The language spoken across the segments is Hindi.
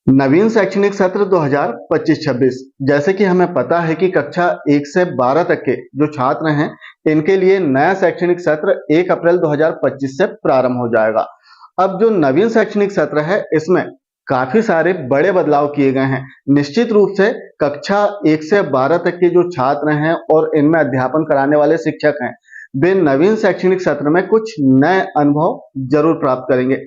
नवीन शैक्षणिक सत्र 2025-26 जैसे कि हमें पता है कि कक्षा 1 से 12 तक के जो छात्र हैं इनके लिए नया शैक्षणिक सत्र 1 अप्रैल 2025 से प्रारंभ हो जाएगा। अब जो नवीन शैक्षणिक सत्र है इसमें काफी सारे बड़े बदलाव किए गए हैं। निश्चित रूप से कक्षा 1 से 12 तक के जो छात्र हैं और इनमें अध्यापन कराने वाले शिक्षक हैं वे नवीन शैक्षणिक सत्र में कुछ नए अनुभव जरूर प्राप्त करेंगे।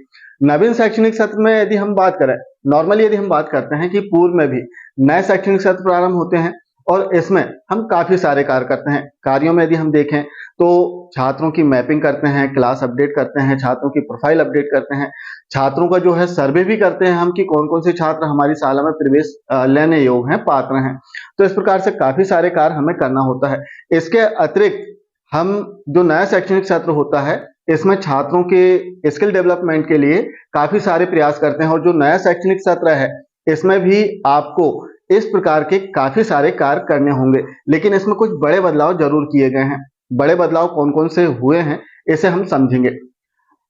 नवीन शैक्षणिक सत्र में यदि हम बात करें, नॉर्मली यदि हम बात करते हैं कि पूर्व में भी नए शैक्षणिक सत्र प्रारंभ होते हैं और इसमें हम काफी सारे कार्य करते हैं। कार्यों में यदि हम देखें तो छात्रों की मैपिंग करते हैं, क्लास अपडेट करते हैं, छात्रों की प्रोफाइल अपडेट करते हैं, छात्रों का जो है सर्वे भी करते हैं हम कि कौन कौन से छात्र हमारी शाला में प्रवेश लेने योग्य हैं, पात्र हैं। तो इस प्रकार से काफी सारे कार्य हमें करना होता है। इसके अतिरिक्त हम जो नया शैक्षणिक सत्र होता है इसमें छात्रों के स्किल डेवलपमेंट के लिए काफी सारे प्रयास करते हैं और जो नया शैक्षणिक सत्र है इसमें भी आपको इस प्रकार के काफी सारे कार्य करने होंगे, लेकिन इसमें कुछ बड़े बदलाव जरूर किए गए हैं। बड़े बदलाव कौन कौन से हुए हैं इसे हम समझेंगे।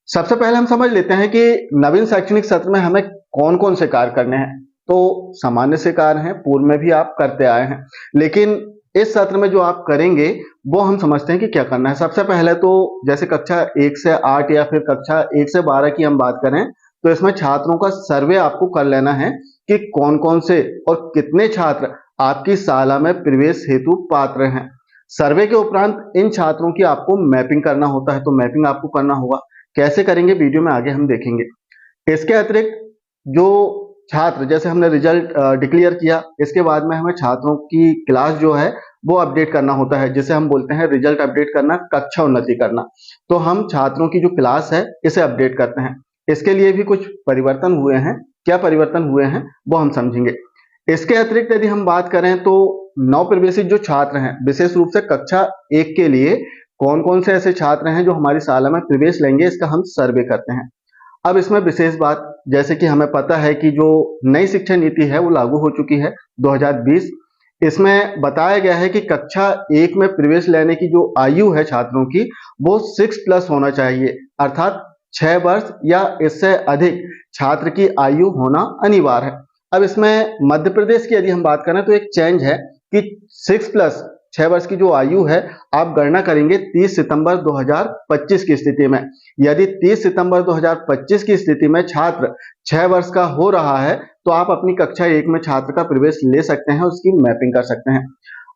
सबसे पहले हम समझ लेते हैं कि नवीन शैक्षणिक सत्र में हमें कौन कौन से कार्य करने हैं। तो सामान्य से कार्य हैं, पूर्व में भी आप करते आए हैं, लेकिन इस सत्र में जो आप करेंगे वो हम समझते हैं कि क्या करना है। सबसे पहले तो जैसे कक्षा 1 से 8 या फिर कक्षा 1 से 12 की हम बात करें तो इसमें छात्रों का सर्वे आपको कर लेना है कि कौन कौन से और कितने छात्र आपकी शाला में प्रवेश हेतु पात्र हैं। सर्वे के उपरांत इन छात्रों की आपको मैपिंग करना होता है, तो मैपिंग आपको करना होगा। कैसे करेंगे वीडियो में आगे हम देखेंगे। इसके अतिरिक्त जो छात्र, जैसे हमने रिजल्ट डिक्लेयर किया, इसके बाद में हमें छात्रों की क्लास जो है वो अपडेट करना होता है, जिसे हम बोलते हैं रिजल्ट अपडेट करना, कक्षा उन्नति करना। तो हम छात्रों की जो क्लास है इसे अपडेट करते हैं। इसके लिए भी कुछ परिवर्तन हुए हैं। क्या परिवर्तन हुए हैं वो हम समझेंगे। इसके अतिरिक्त यदि हम बात करें तो नवप्रवेशित जो छात्र हैं, विशेष रूप से कक्षा 1 के लिए कौन कौन से ऐसे छात्र हैं जो हमारी शाला में प्रवेश लेंगे, इसका हम सर्वे करते हैं। अब इसमें विशेष बात, जैसे कि हमें पता है कि जो नई शिक्षा नीति है वो लागू हो चुकी है 2020। इसमें बताया गया है कि कक्षा 1 में प्रवेश लेने की जो आयु है छात्रों की वो 6+ होना चाहिए, अर्थात 6 वर्ष या इससे अधिक छात्र की आयु होना अनिवार्य है। अब इसमें मध्य प्रदेश की यदि हम बात करें तो एक चेंज है कि 6+ 6 वर्ष की जो आयु है आप गणना करेंगे 30 सितंबर 2025 की स्थिति में। यदि 30 सितंबर 2025 की स्थिति में छात्र 6 वर्ष का हो रहा है तो आप अपनी कक्षा 1 में छात्र का प्रवेश ले सकते हैं, उसकी मैपिंग कर सकते हैं।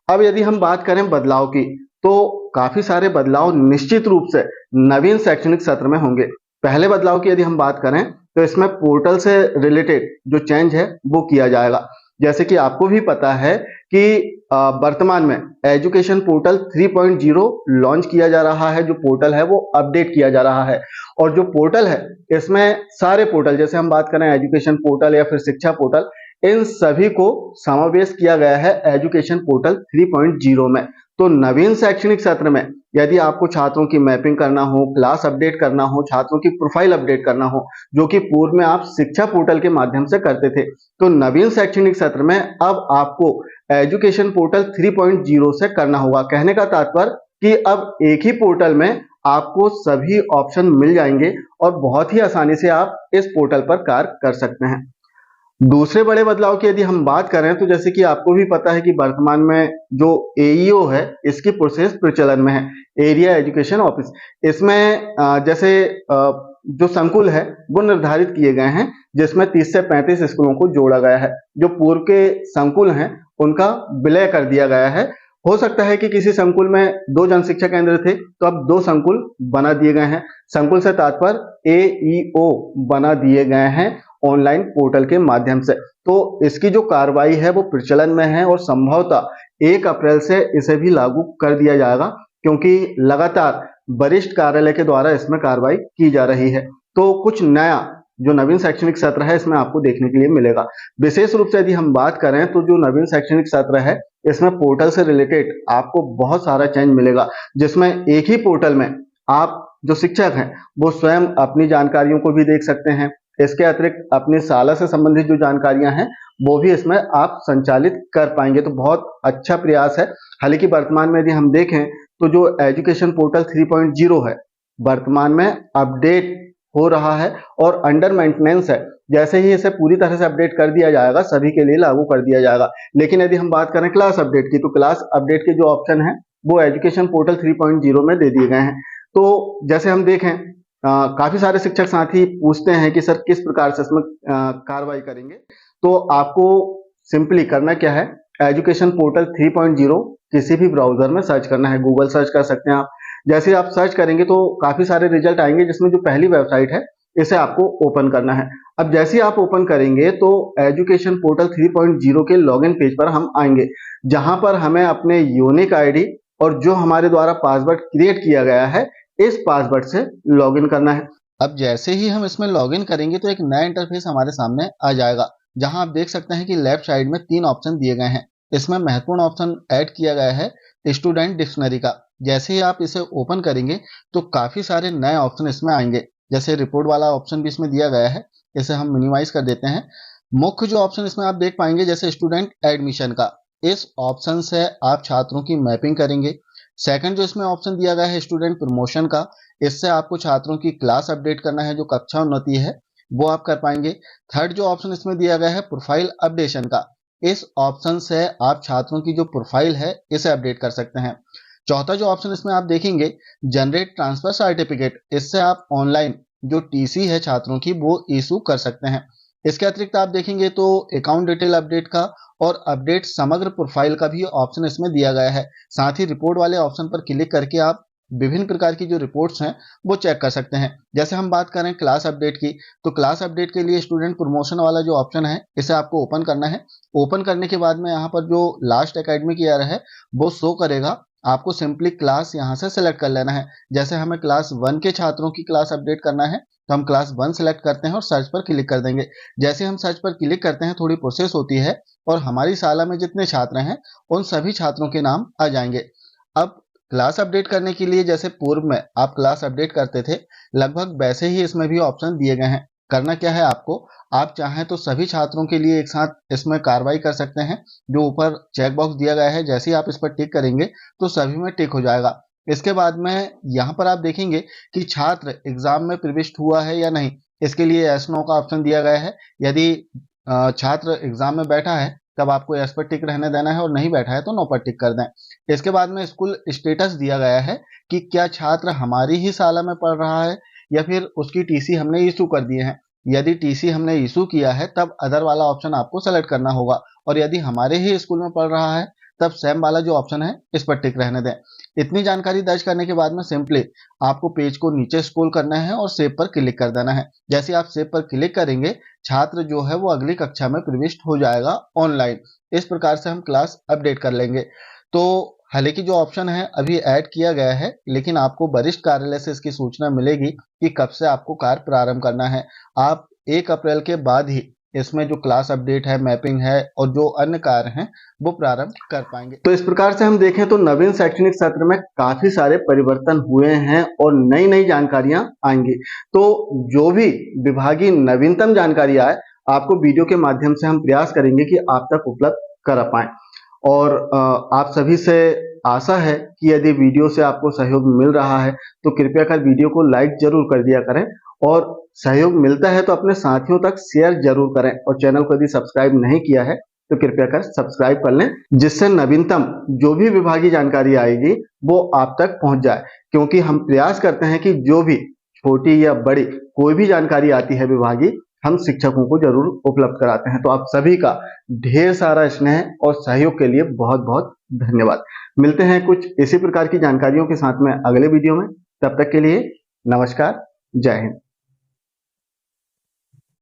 अब यदि हम बात करें बदलाव की तो काफी सारे बदलाव निश्चित रूप से नवीन शैक्षणिक सत्र में होंगे। पहले बदलाव की यदि हम बात करें तो इसमें पोर्टल से रिलेटेड जो चेंज है वो किया जाएगा। जैसे कि आपको भी पता है कि वर्तमान में एजुकेशन पोर्टल 3.0 लॉन्च किया जा रहा है। जो पोर्टल है वो अपडेट किया जा रहा है और जो पोर्टल है इसमें सारे पोर्टल, जैसे हम बात करें एजुकेशन पोर्टल या फिर शिक्षा पोर्टल, इन सभी को समावेश किया गया है एजुकेशन पोर्टल 3.0 में। तो नवीन शैक्षणिक सत्र में यदि आपको छात्रों की मैपिंग करना हो, क्लास अपडेट करना हो, छात्रों की प्रोफाइल अपडेट करना हो, जो कि पूर्व में आप शिक्षा पोर्टल के माध्यम से करते थे, तो नवीन शैक्षणिक सत्र में अब आपको एजुकेशन पोर्टल 3.0 से करना होगा। कहने का तात्पर्य कि अब एक ही पोर्टल में आपको सभी ऑप्शन मिल जाएंगे और बहुत ही आसानी से आप इस पोर्टल पर कार्य कर सकते हैं। दूसरे बड़े बदलाव की यदि हम बात करें तो जैसे कि आपको भी पता है कि वर्तमान में जो एईओ है इसकी प्रोसेस प्रचलन में है, एरिया एजुकेशन ऑफिस। इसमें जैसे जो संकुल है वो निर्धारित किए गए हैं, जिसमें 30 से 35 स्कूलों को जोड़ा गया है। जो पूर्व के संकुल हैं उनका विलय कर दिया गया है। हो सकता है कि किसी संकुल में 2 जन शिक्षा केंद्र थे तो अब 2 संकुल बना दिए गए हैं। संकुल से तात्पर्य एईओ बना दिए गए हैं ऑनलाइन पोर्टल के माध्यम से। तो इसकी जो कार्रवाई है वो प्रचलन में है और संभवतः 1 अप्रैल से इसे भी लागू कर दिया जाएगा, क्योंकि लगातार वरिष्ठ कार्यालय के द्वारा इसमें कार्रवाई की जा रही है। तो कुछ नया जो नवीन शैक्षणिक सत्र है इसमें आपको देखने के लिए मिलेगा। विशेष रूप से यदि हम बात करें तो जो नवीन शैक्षणिक सत्र है इसमें पोर्टल से रिलेटेड आपको बहुत सारा चेंज मिलेगा, जिसमें एक ही पोर्टल में आप जो शिक्षक हैं वो स्वयं अपनी जानकारियों को भी देख सकते हैं। इसके अतिरिक्त अपनी शाला से संबंधित जो जानकारियां हैं वो भी इसमें आप संचालित कर पाएंगे। तो बहुत अच्छा प्रयास है। हालांकि वर्तमान में यदि हम देखें तो जो एजुकेशन पोर्टल 3.0 है वर्तमान में अपडेट हो रहा है और अंडर मेंटेनेंस है। जैसे ही इसे पूरी तरह से अपडेट कर दिया जाएगा, सभी के लिए लागू कर दिया जाएगा। लेकिन यदि हम बात करें क्लास अपडेट की, तो क्लास अपडेट के जो ऑप्शन है वो एजुकेशन पोर्टल 3.0 में दे दिए गए हैं। तो जैसे हम देखें, काफी सारे शिक्षक साथी पूछते हैं कि सर किस प्रकार से इसमें कार्रवाई करेंगे। तो आपको सिंपली करना क्या है, एजुकेशन पोर्टल 3.0 किसी भी ब्राउजर में सर्च करना है। गूगल सर्च कर सकते हैं आप। जैसे आप सर्च करेंगे तो काफी सारे रिजल्ट आएंगे, जिसमें जो पहली वेबसाइट है इसे आपको ओपन करना है। अब जैसे ही आप ओपन करेंगे तो एजुकेशन पोर्टल 3.0 के लॉगिन पेज पर हम आएंगे, जहां पर हमें अपने यूनिक आईडी और जो हमारे द्वारा पासवर्ड क्रिएट किया गया है इस पासवर्ड से लॉगिन करना है। अब जैसे ही हम इसमें लॉगिन करेंगे तो एक नया इंटरफेस हमारे सामने आ जाएगा, जहां आप देख सकते हैं कि लेफ्ट साइड में 3 ऑप्शन दिए गए हैं। इसमें महत्वपूर्ण ऑप्शन ऐड किया गया है स्टूडेंट डिक्शनरी का। जैसे ही आप इसे ओपन करेंगे तो काफी सारे नए ऑप्शन इसमें आएंगे। जैसे रिपोर्ट वाला ऑप्शन भी इसमें दिया गया है, इसे हम मिनिमाइज कर देते हैं। मुख्य जो ऑप्शन इसमें आप देख पाएंगे, जैसे स्टूडेंट एडमिशन का, इस ऑप्शन से आप छात्रों की मैपिंग करेंगे। सेकंड जो इसमें ऑप्शन दिया गया है स्टूडेंट प्रमोशन का, इससे आपको छात्रों की क्लास अपडेट करना है, जो कक्षा उन्नति है वो आप कर पाएंगे। थर्ड जो ऑप्शन इसमें दिया गया है प्रोफाइल अपडेशन का, इस ऑप्शन से आप छात्रों की जो प्रोफाइल है इसे अपडेट कर सकते हैं। चौथा जो ऑप्शन इसमें आप देखेंगे जनरेट ट्रांसफर सर्टिफिकेट, इससे आप ऑनलाइन जो टीसी है छात्रों की वो इशू कर सकते हैं। इसके अतिरिक्त आप देखेंगे तो अकाउंट डिटेल अपडेट का और अपडेट समग्र प्रोफाइल का भी ऑप्शन इसमें दिया गया है। साथ ही रिपोर्ट वाले ऑप्शन पर क्लिक करके आप विभिन्न प्रकार की जो रिपोर्ट्स हैं वो चेक कर सकते हैं। जैसे हम बात करें क्लास अपडेट की, तो क्लास अपडेट के लिए स्टूडेंट प्रमोशन वाला जो ऑप्शन है इसे आपको ओपन करना है। ओपन करने के बाद में यहाँ पर जो लास्ट एकेडमिक ईयर है वो शो करेगा। आपको सिंपली क्लास यहाँ से सिलेक्ट कर लेना है। जैसे हमें क्लास 1 के छात्रों की क्लास अपडेट करना है तो हम क्लास 1 सिलेक्ट करते हैं और सर्च पर क्लिक कर देंगे। जैसे हम सर्च पर क्लिक करते हैं थोड़ी प्रोसेस होती है और हमारी शाला में जितने छात्र हैं उन सभी छात्रों के नाम आ जाएंगे। अब क्लास अपडेट करने के लिए जैसे पूर्व में आप क्लास अपडेट करते थे, लगभग वैसे ही इसमें भी ऑप्शन दिए गए हैं। करना क्या है आपको, आप चाहें तो सभी छात्रों के लिए एक साथ इसमें कार्रवाई कर सकते हैं। जो ऊपर चेक बॉक्स दिया गया है, जैसे ही आप इस पर टिक करेंगे तो सभी में टिक हो जाएगा। इसके बाद में यहाँ पर आप देखेंगे कि छात्र एग्जाम में प्रविष्ट हुआ है या नहीं, इसके लिए यस नो का ऑप्शन दिया गया है। यदि छात्र एग्जाम में बैठा है तब आपको यस पर टिक रहने देना है और नहीं बैठा है तो नो पर टिक कर दें। इसके बाद में स्कूल स्टेटस दिया गया है कि क्या छात्र हमारी ही शाला में पढ़ रहा है या फिर उसकी टीसी हमने इशू कर दिए हैं। यदि टीसी हमने इशू किया है तब अदर वाला ऑप्शन आपको सेलेक्ट करना होगा, और यदि हमारे ही स्कूल में पढ़ रहा है तब सेम वाला जो ऑप्शन है इस पर टिक रहने दें। इतनी जानकारी दर्ज करने के बाद में सिंपली आपको पेज को नीचे स्क्रॉल करना है और सेव पर क्लिक कर देना है। जैसे आप सेव पर क्लिक करेंगे छात्र जो है वो अगली कक्षा में प्रविष्ट हो जाएगा ऑनलाइन। इस प्रकार से हम क्लास अपडेट कर लेंगे। तो हालांकि जो ऑप्शन है अभी ऐड किया गया है, लेकिन आपको वरिष्ठ कार्यालय से इसकी सूचना मिलेगी कि कब से आपको कार्य प्रारंभ करना है। आप 1 अप्रैल के बाद ही इसमें जो क्लास अपडेट है, मैपिंग है और जो अन्य कार्य हैं वो प्रारंभ कर पाएंगे। तो इस प्रकार से हम देखें तो नवीन शैक्षणिक सत्र में काफी सारे परिवर्तन हुए हैं और नई नई जानकारियां आएंगी। तो जो भी विभागीय नवीनतम जानकारी आए आपको वीडियो के माध्यम से हम प्रयास करेंगे कि आप तक उपलब्ध करा पाएं। और आप सभी से आशा है कि यदि वीडियो से आपको सहयोग मिल रहा है तो कृपया कर वीडियो को लाइक जरूर कर दिया करें, और सहयोग मिलता है तो अपने साथियों तक शेयर जरूर करें, और चैनल को यदि सब्सक्राइब नहीं किया है तो कृपया कर सब्सक्राइब कर लें, जिससे नवीनतम जो भी विभागीय जानकारी आएगी वो आप तक पहुंच जाए। क्योंकि हम प्रयास करते हैं कि जो भी छोटी या बड़ी कोई भी जानकारी आती है विभागीय, हम शिक्षकों को जरूर उपलब्ध कराते हैं। तो आप सभी का ढेर सारा स्नेह और सहयोग के लिए बहुत बहुत धन्यवाद। मिलते हैं कुछ इसी प्रकार की जानकारियों के साथ में अगले वीडियो में। तब तक के लिए नमस्कार, जय हिंद।